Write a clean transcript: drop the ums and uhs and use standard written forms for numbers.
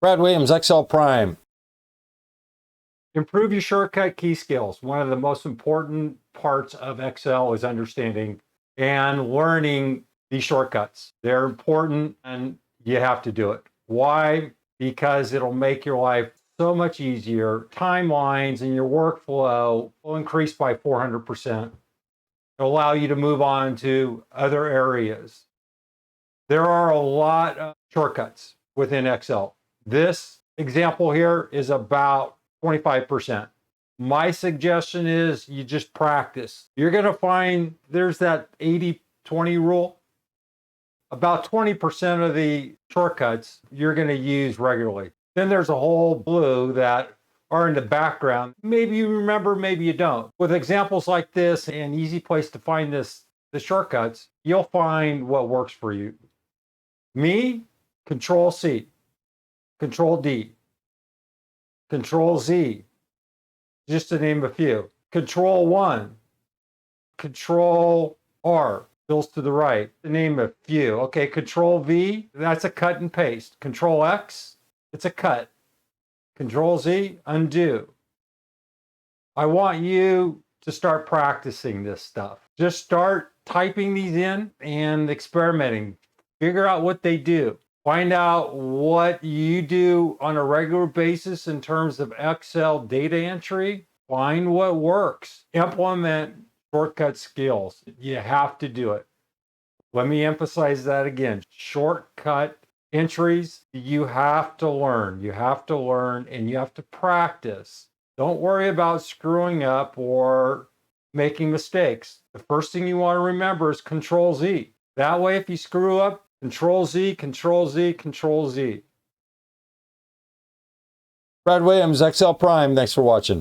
Brad Williams, Excel Prime. Improve your shortcut key skills. One of the most important parts of Excel is understanding and learning these shortcuts. They're important and you have to do it. Why? Because it'll make your life so much easier. Timelines and your workflow will increase by 400%. It'll allow you to move on to other areas. There are a lot of shortcuts within Excel. This example here is about 25%. My suggestion is you just practice. You're going to find there's that 80-20 rule. About 20% of the shortcuts you're going to use regularly. Then there's a whole slew that are in the background. Maybe you remember, maybe you don't. With examples like this, an easy place to find the shortcuts, you'll find what works for you. Me, Control-C, Control-D, Control-Z, just to name a few. Control-1, Control-R, bills to the right, to name a few. Okay, Control-V, that's a cut and paste. Control-X, it's a cut. Control-Z, undo. I want you to start practicing this stuff. Just start typing these in and experimenting. Figure out what they do. Find out what you do on a regular basis in terms of Excel data entry. Find what works. Implement shortcut skills. You have to do it. Let me emphasize that again. Shortcut entries, you have to learn. You have to learn and you have to practice. Don't worry about screwing up or making mistakes. The first thing you want to remember is Control-Z. That way, if you screw up, Control-Z, Control-Z, Control-Z. Brad Williams, Excel Prime. Thanks for watching.